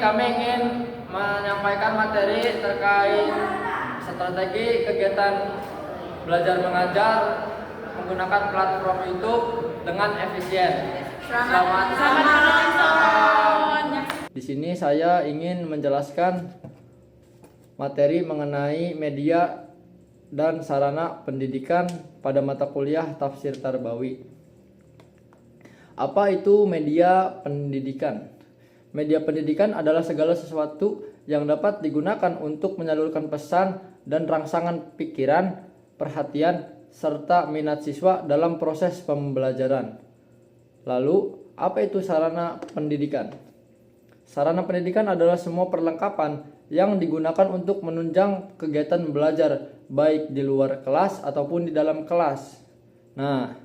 kami ingin menyampaikan materi terkait strategi kegiatan belajar mengajar menggunakan platform YouTube dengan efisien. Selamat menonton. Di sini saya ingin menjelaskan materi mengenai media dan sarana pendidikan pada mata kuliah Tafsir Tarbawi. Apa itu media pendidikan? Media pendidikan adalah segala sesuatu yang dapat digunakan untuk menyalurkan pesan dan rangsangan pikiran, perhatian, serta minat siswa dalam proses pembelajaran. Lalu, apa itu sarana pendidikan? Sarana pendidikan adalah semua perlengkapan yang digunakan untuk menunjang kegiatan belajar baik di luar kelas ataupun di dalam kelas. Nah,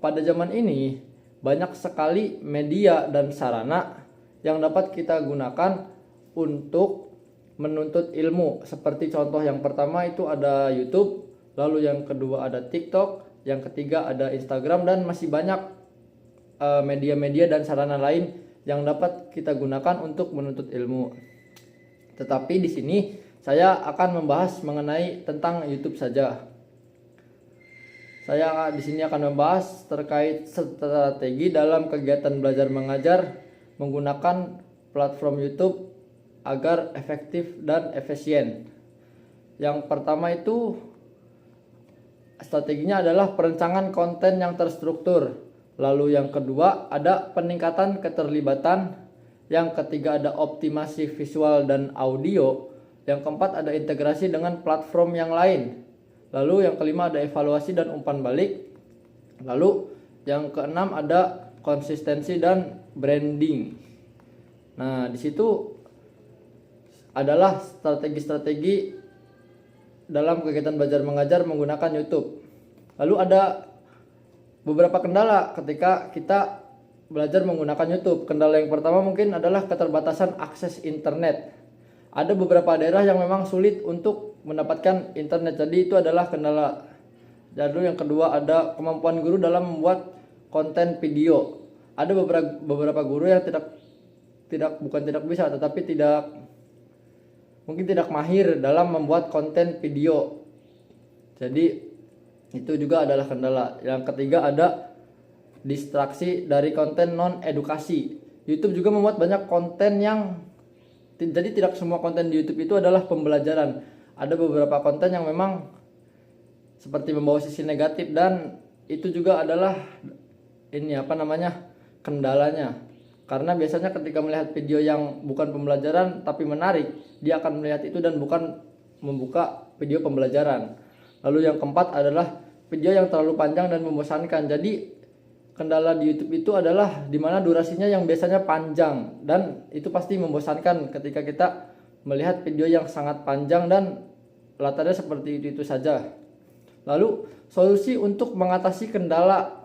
pada zaman ini banyak sekali media dan sarana yang dapat kita gunakan untuk menuntut ilmu. Seperti contoh yang pertama itu ada YouTube, lalu yang kedua ada TikTok, yang ketiga ada Instagram, dan masih banyak media-media dan sarana lain yang dapat kita gunakan untuk menuntut ilmu. Tetapi di sini saya akan membahas mengenai tentang YouTube saja. Saya di sini akan membahas terkait strategi dalam kegiatan belajar mengajar menggunakan platform YouTube agar efektif dan efisien. Yang pertama itu strateginya adalah perencanaan konten yang terstruktur. Lalu yang kedua ada peningkatan keterlibatan. Yang ketiga ada optimasi visual dan audio. Yang keempat ada integrasi dengan platform yang lain. Lalu yang kelima ada evaluasi dan umpan balik. Lalu yang keenam ada konsistensi dan branding. Nah, di situ adalah strategi-strategi dalam kegiatan belajar mengajar menggunakan YouTube. Lalu ada beberapa kendala ketika kita belajar menggunakan YouTube. Kendala yang pertama mungkin adalah keterbatasan akses internet. Ada beberapa daerah yang memang sulit untuk mendapatkan internet, jadi itu adalah kendala. Lalu yang kedua ada kemampuan guru dalam membuat konten video. Ada beberapa guru yang bukan tidak bisa, tetapi mungkin tidak mahir dalam membuat konten video. Jadi itu juga adalah kendala. Yang ketiga ada distraksi dari konten non edukasi. YouTube juga membuat banyak konten yang jadi tidak semua konten di YouTube itu adalah pembelajaran. Ada beberapa konten yang memang seperti membawa sisi negatif, dan itu juga adalah kendalanya. Karena biasanya ketika melihat video yang bukan pembelajaran tapi menarik, dia akan melihat itu dan bukan membuka video pembelajaran. Lalu yang keempat adalah video yang terlalu panjang dan membosankan. Jadi kendala di YouTube itu adalah dimana durasinya yang biasanya panjang, dan itu pasti membosankan ketika kita melihat video yang sangat panjang dan latarnya seperti itu saja. Lalu solusi untuk mengatasi kendala.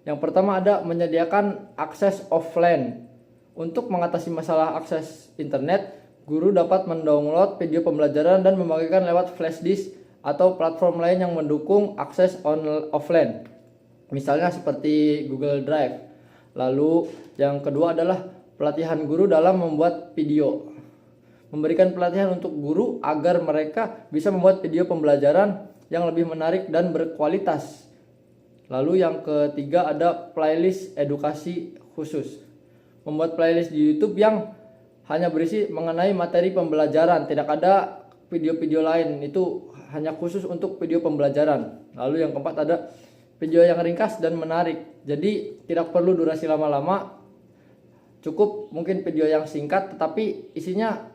Yang pertama ada menyediakan akses offline. Untuk mengatasi masalah akses internet, guru dapat mendownload video pembelajaran dan membagikan lewat flash disk atau platform lain yang mendukung akses offline. Misalnya seperti Google Drive. Lalu yang kedua adalah pelatihan guru dalam membuat video. Memberikan pelatihan untuk guru agar mereka bisa membuat video pembelajaran yang lebih menarik dan berkualitas. Lalu yang ketiga ada playlist edukasi khusus. Membuat playlist di YouTube yang hanya berisi mengenai materi pembelajaran, tidak ada video-video lain, itu hanya khusus untuk video pembelajaran. Lalu yang keempat ada video yang ringkas dan menarik. Jadi tidak perlu durasi lama-lama, cukup mungkin video yang singkat tetapi isinya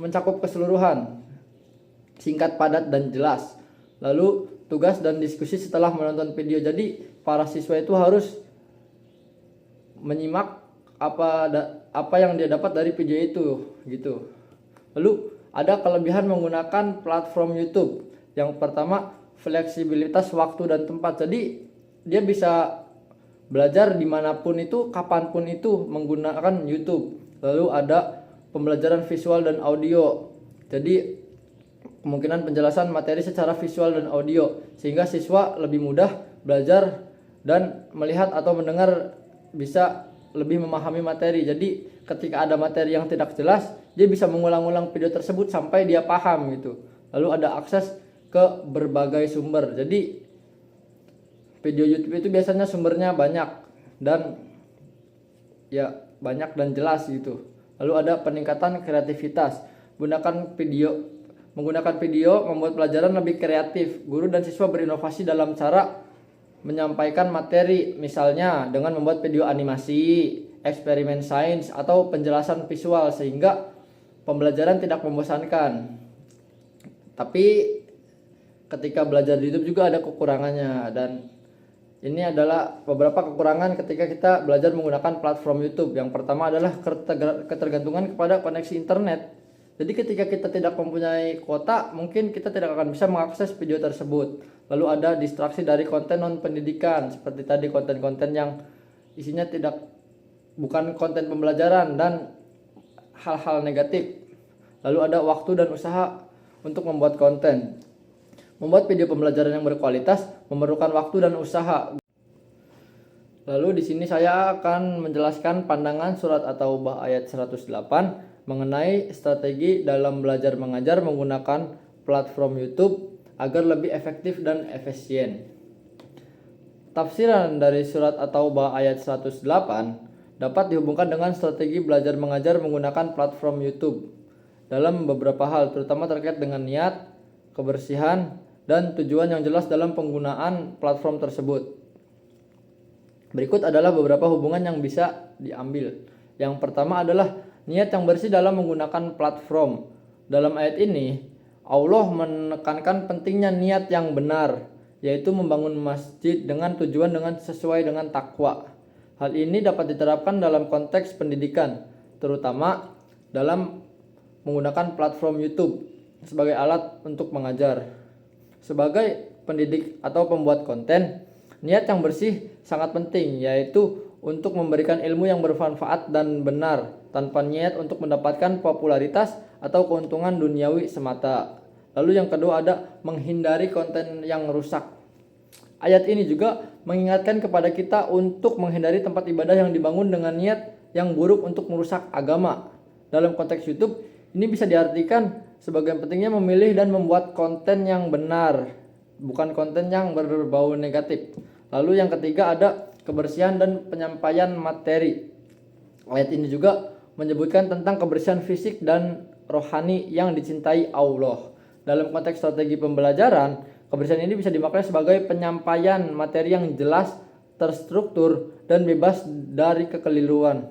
mencakup keseluruhan, singkat, padat, dan jelas. Lalu tugas dan diskusi setelah menonton video. Jadi para siswa itu harus menyimak apa yang dia dapat dari video itu gitu. Lalu ada kelebihan menggunakan platform YouTube. Yang pertama, fleksibilitas waktu dan tempat. Jadi dia bisa belajar dimanapun itu, kapanpun itu menggunakan YouTube. Lalu ada pembelajaran visual dan audio. Jadi kemungkinan penjelasan materi secara visual dan audio, sehingga siswa lebih mudah belajar dan melihat atau mendengar bisa lebih memahami materi. Jadi ketika ada materi yang tidak jelas, dia bisa mengulang-ulang video tersebut sampai dia paham gitu. Lalu ada akses ke berbagai sumber. Jadi video YouTube itu biasanya sumbernya banyak dan banyak dan jelas gitu. Lalu ada peningkatan kreativitas. Menggunakan video membuat pelajaran lebih kreatif. Guru dan siswa berinovasi dalam cara menyampaikan materi, misalnya dengan membuat video animasi, eksperimen sains, atau penjelasan visual sehingga pembelajaran tidak membosankan. Tapi ketika belajar di YouTube juga ada kekurangannya, dan ini adalah beberapa kekurangan ketika kita belajar menggunakan platform YouTube. Yang pertama adalah ketergantungan kepada koneksi internet. Jadi ketika kita tidak mempunyai kuota, mungkin kita tidak akan bisa mengakses video tersebut. Lalu ada distraksi dari konten non pendidikan, seperti tadi konten-konten yang isinya bukan konten pembelajaran dan hal-hal negatif. Lalu ada waktu dan usaha untuk membuat konten. Membuat video pembelajaran yang berkualitas memerlukan waktu dan usaha. Lalu di sini saya akan menjelaskan pandangan surat At-Taubah ayat 108 mengenai strategi dalam belajar mengajar menggunakan platform YouTube agar lebih efektif dan efisien. Tafsiran dari surat At-Taubah ayat 108 dapat dihubungkan dengan strategi belajar mengajar menggunakan platform YouTube dalam beberapa hal, terutama terkait dengan niat, kebersihan, dan tujuan yang jelas dalam penggunaan platform tersebut. Berikut adalah beberapa hubungan yang bisa diambil. Yang pertama adalah niat yang bersih dalam menggunakan platform. Dalam ayat ini, Allah menekankan pentingnya niat yang benar, yaitu membangun masjid dengan tujuan sesuai dengan takwa. Hal ini dapat diterapkan dalam konteks pendidikan, terutama dalam menggunakan platform YouTube sebagai alat untuk mengajar. Sebagai pendidik atau pembuat konten, niat yang bersih sangat penting, yaitu untuk memberikan ilmu yang bermanfaat dan benar tanpa niat untuk mendapatkan popularitas atau keuntungan duniawi semata. Lalu yang kedua ada menghindari konten yang rusak. Ayat ini juga mengingatkan kepada kita untuk menghindari tempat ibadah yang dibangun dengan niat yang buruk untuk merusak agama. Dalam konteks YouTube, ini bisa diartikan sebagai pentingnya memilih dan membuat konten yang benar, bukan konten yang berbau negatif. Lalu yang ketiga ada kebersihan dan penyampaian materi. Ayat ini juga menyebutkan tentang kebersihan fisik dan rohani yang dicintai Allah. Dalam konteks strategi pembelajaran, kebersihan ini bisa dimaknai sebagai penyampaian materi yang jelas, terstruktur, dan bebas dari kekeliruan.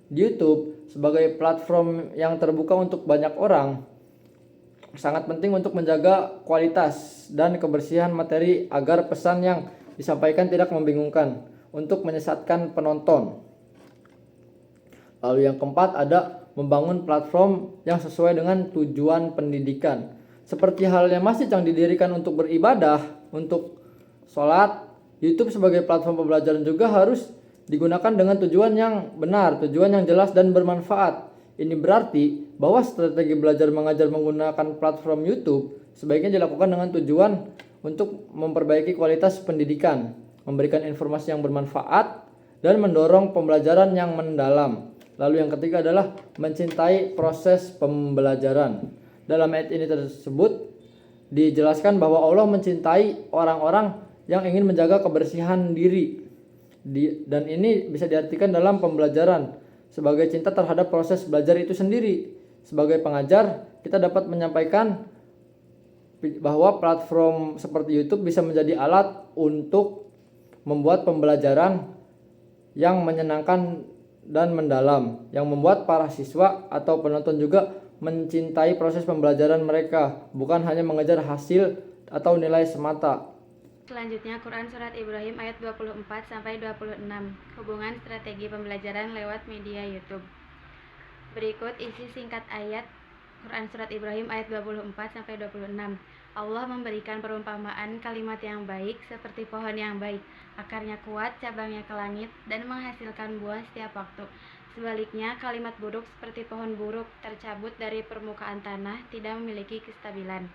Di YouTube, sebagai platform yang terbuka untuk banyak orang, sangat penting untuk menjaga kualitas dan kebersihan materi agar pesan yang disampaikan tidak membingungkan untuk menyesatkan penonton. Lalu yang keempat ada membangun platform yang sesuai dengan tujuan pendidikan. Seperti halnya masjid yang didirikan untuk beribadah, untuk sholat, YouTube sebagai platform pembelajaran juga harus digunakan dengan tujuan yang benar, tujuan yang jelas dan bermanfaat. Ini berarti bahwa strategi belajar mengajar menggunakan platform YouTube sebaiknya dilakukan dengan tujuan untuk memperbaiki kualitas pendidikan, memberikan informasi yang bermanfaat, dan mendorong pembelajaran yang mendalam. Lalu yang ketiga adalah mencintai proses pembelajaran. Dalam ayat ini tersebut dijelaskan bahwa Allah mencintai orang-orang yang ingin menjaga kebersihan diri. Dan ini bisa diartikan dalam pembelajaran sebagai cinta terhadap proses belajar itu sendiri. Sebagai pengajar, kita dapat menyampaikan bahwa platform seperti YouTube bisa menjadi alat untuk membuat pembelajaran yang menyenangkan dan mendalam, yang membuat para siswa atau penonton juga mencintai proses pembelajaran mereka, bukan hanya mengejar hasil atau nilai semata. Selanjutnya Quran Surat Ibrahim ayat 24 sampai 26. Hubungan strategi pembelajaran lewat media YouTube. Berikut isi singkat ayat Quran Surat Ibrahim ayat 24 sampai 26. Allah memberikan perumpamaan kalimat yang baik seperti pohon yang baik, akarnya kuat, cabangnya ke langit, dan menghasilkan buah setiap waktu. Sebaliknya, kalimat buruk seperti pohon buruk tercabut dari permukaan tanah, tidak memiliki kestabilan.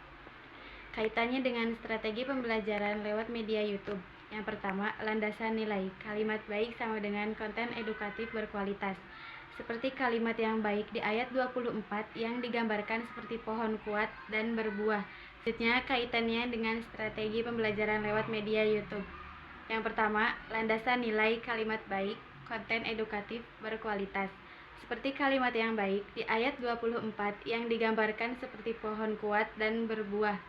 Kaitannya dengan strategi pembelajaran lewat media YouTube. Yang pertama, landasan nilai. Kalimat baik sama dengan konten edukatif berkualitas. Seperti kalimat yang baik di ayat 24 yang digambarkan seperti pohon kuat dan berbuah. Selanjutnya, kaitannya dengan strategi pembelajaran lewat media YouTube. Yang pertama, landasan nilai kalimat baik, konten edukatif berkualitas. Seperti kalimat yang baik di ayat 24 yang digambarkan seperti pohon kuat dan berbuah.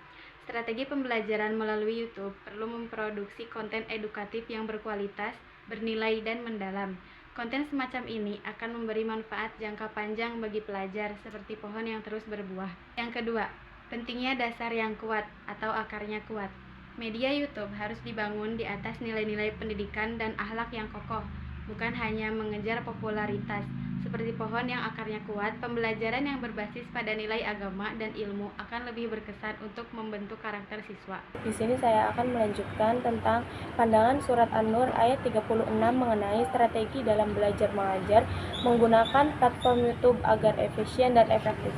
Strategi pembelajaran melalui YouTube perlu memproduksi konten edukatif yang berkualitas, bernilai, dan mendalam. Konten semacam ini akan memberi manfaat jangka panjang bagi pelajar seperti pohon yang terus berbuah. Yang kedua, pentingnya dasar yang kuat atau akarnya kuat. Media YouTube harus dibangun di atas nilai-nilai pendidikan dan akhlak yang kokoh, bukan hanya mengejar popularitas. Seperti pohon yang akarnya kuat, pembelajaran yang berbasis pada nilai agama dan ilmu akan lebih berkesan untuk membentuk karakter siswa. Di sini saya akan melanjutkan tentang pandangan surat An-Nur ayat 36 mengenai strategi dalam belajar mengajar menggunakan platform YouTube agar efisien dan efektif.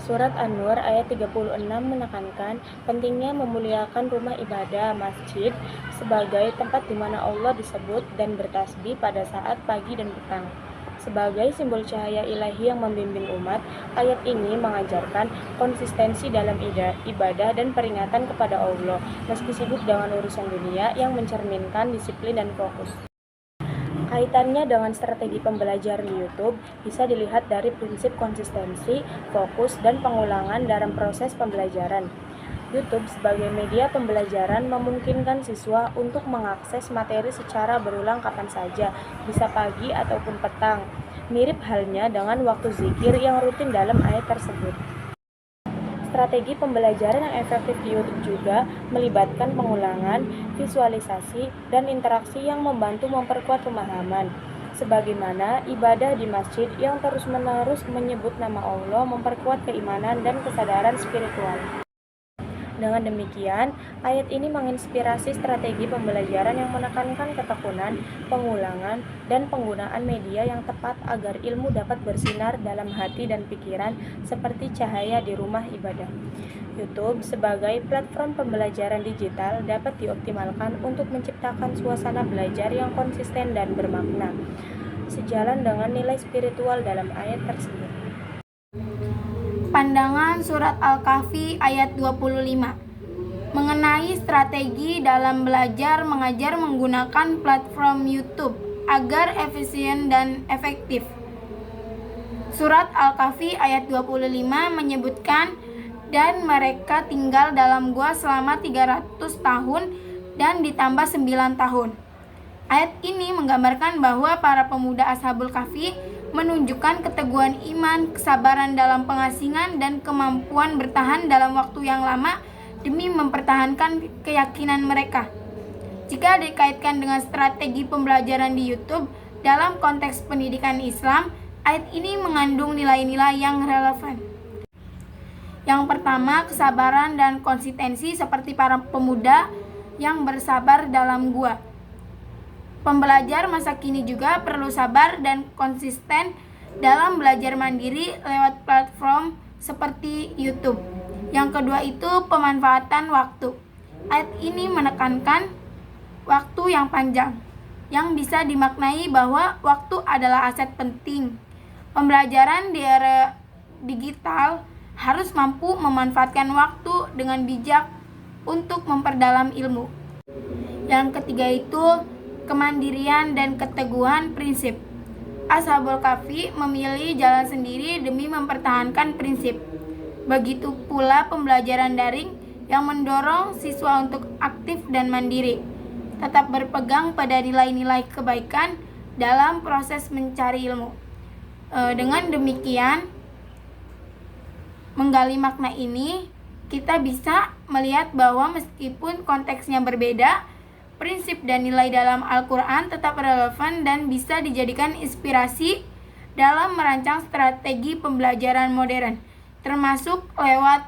Surat An-Nur ayat 36 menekankan pentingnya memuliakan rumah ibadah, masjid, sebagai tempat di mana Allah disebut dan bertasbih pada saat pagi dan petang. Sebagai simbol cahaya ilahi yang membimbing umat, ayat ini mengajarkan konsistensi dalam ibadah dan peringatan kepada Allah, meski sibuk dengan urusan dunia yang mencerminkan disiplin dan fokus. Kaitannya dengan strategi pembelajaran di YouTube bisa dilihat dari prinsip konsistensi, fokus, dan pengulangan dalam proses pembelajaran. YouTube sebagai media pembelajaran memungkinkan siswa untuk mengakses materi secara berulang kapan saja, bisa pagi ataupun petang. Mirip halnya dengan waktu zikir yang rutin dalam ayat tersebut. Strategi pembelajaran yang efektif di YouTube juga melibatkan pengulangan, visualisasi, dan interaksi yang membantu memperkuat pemahaman. Sebagaimana ibadah di masjid yang terus-menerus menyebut nama Allah memperkuat keimanan dan kesadaran spiritual. Dengan demikian, ayat ini menginspirasi strategi pembelajaran yang menekankan ketekunan, pengulangan, dan penggunaan media yang tepat agar ilmu dapat bersinar dalam hati dan pikiran seperti cahaya di rumah ibadah. YouTube sebagai platform pembelajaran digital dapat dioptimalkan untuk menciptakan suasana belajar yang konsisten dan bermakna, sejalan dengan nilai spiritual dalam ayat tersebut. Pandangan surat Al-Kahfi ayat 25 mengenai strategi dalam belajar mengajar menggunakan platform YouTube agar efisien dan efektif. Surat Al-Kahfi ayat 25 menyebutkan, dan mereka tinggal dalam gua selama 300 tahun dan ditambah 9 tahun. Ayat ini menggambarkan bahwa para pemuda Ashabul Kahfi menunjukkan keteguhan iman, kesabaran dalam pengasingan, dan kemampuan bertahan dalam waktu yang lama demi mempertahankan keyakinan mereka. Jika dikaitkan dengan strategi pembelajaran di YouTube dalam konteks pendidikan Islam, ayat ini mengandung nilai-nilai yang relevan. Yang pertama, kesabaran dan konsistensi seperti para pemuda yang bersabar dalam gua. Pembelajar masa kini juga perlu sabar dan konsisten dalam belajar mandiri lewat platform seperti YouTube. Yang kedua itu pemanfaatan waktu. Ayat ini menekankan waktu yang panjang, yang bisa dimaknai bahwa waktu adalah aset penting. Pembelajaran di era digital harus mampu memanfaatkan waktu dengan bijak untuk memperdalam ilmu. Yang ketiga itu kemandirian dan keteguhan prinsip. Ashabul Kahfi memilih jalan sendiri demi mempertahankan prinsip. Begitu pula pembelajaran daring yang mendorong siswa untuk aktif dan mandiri, tetap berpegang pada nilai-nilai kebaikan dalam proses mencari ilmu. Dengan demikian, menggali makna ini, kita bisa melihat bahwa meskipun konteksnya berbeda, prinsip dan nilai dalam Al-Quran tetap relevan dan bisa dijadikan inspirasi dalam merancang strategi pembelajaran modern, termasuk lewat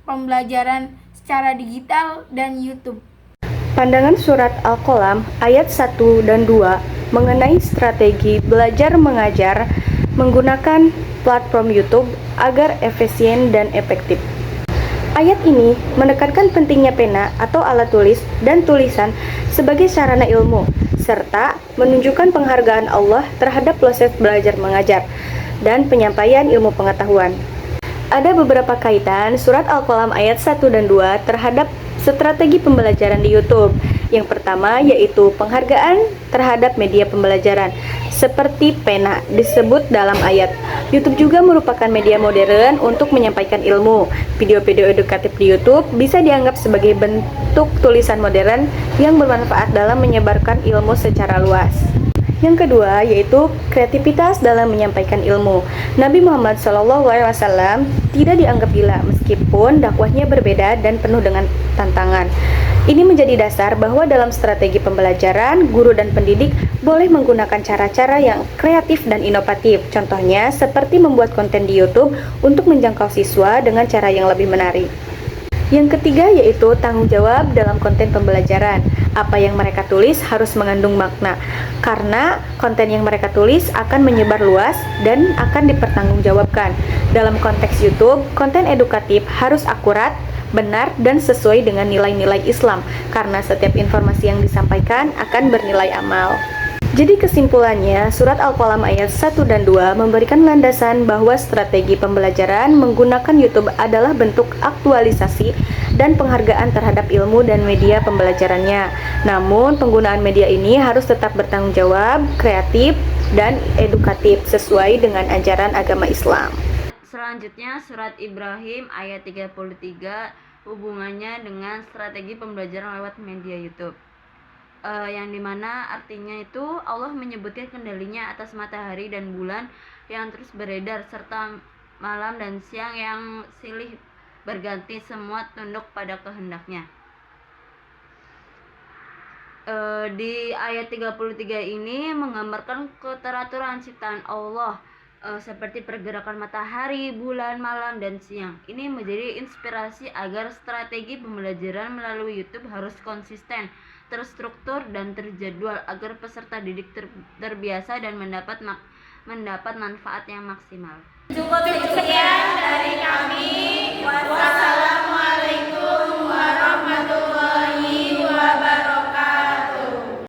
pembelajaran secara digital dan YouTube. Pandangan surat Al-Qalam ayat 1 dan 2 mengenai strategi belajar mengajar menggunakan platform YouTube agar efisien dan efektif. Ayat ini menekankan pentingnya pena atau alat tulis dan tulisan sebagai sarana ilmu, serta menunjukkan penghargaan Allah terhadap proses belajar mengajar dan penyampaian ilmu pengetahuan. Ada beberapa kaitan surat Al-Qalam ayat 1 dan 2 terhadap strategi pembelajaran di YouTube. Yang pertama yaitu penghargaan terhadap media pembelajaran seperti pena disebut dalam ayat. YouTube juga merupakan media modern untuk menyampaikan ilmu. Video-video edukatif di YouTube bisa dianggap sebagai bentuk tulisan modern yang bermanfaat dalam menyebarkan ilmu secara luas. Yang kedua yaitu kreativitas dalam menyampaikan ilmu. Nabi Muhammad SAW tidak dianggap gila meskipun dakwahnya berbeda dan penuh dengan tantangan. Ini menjadi dasar bahwa dalam strategi pembelajaran, guru dan pendidik boleh menggunakan cara-cara yang kreatif dan inovatif. Contohnya seperti membuat konten di YouTube untuk menjangkau siswa dengan cara yang lebih menarik. Yang ketiga yaitu tanggung jawab dalam konten pembelajaran. Apa yang mereka tulis harus mengandung makna, karena konten yang mereka tulis akan menyebar luas dan akan dipertanggungjawabkan. Dalam konteks YouTube, konten edukatif harus akurat, benar, dan sesuai dengan nilai-nilai Islam, karena setiap informasi yang disampaikan akan bernilai amal. Jadi kesimpulannya, surat Al-Qalam ayat 1 dan 2 memberikan landasan bahwa strategi pembelajaran menggunakan YouTube adalah bentuk aktualisasi dan penghargaan terhadap ilmu dan media pembelajarannya. Namun, penggunaan media ini harus tetap bertanggung jawab, kreatif, dan edukatif sesuai dengan ajaran agama Islam. Selanjutnya surat Ibrahim ayat 33, hubungannya dengan strategi pembelajaran lewat media YouTube. Yang dimana artinya itu Allah menyebutkan kendalinya atas matahari dan bulan yang terus beredar serta malam dan siang yang silih berganti, semua tunduk pada kehendaknya. Di ayat 33 ini menggambarkan keteraturan ciptaan Allah seperti pergerakan matahari, bulan, malam, dan siang. Ini menjadi inspirasi agar strategi pembelajaran melalui YouTube harus konsisten, terstruktur, dan terjadwal agar peserta didik terbiasa dan mendapat manfaat yang maksimal. Cukup sekian dari kami. Wassalam.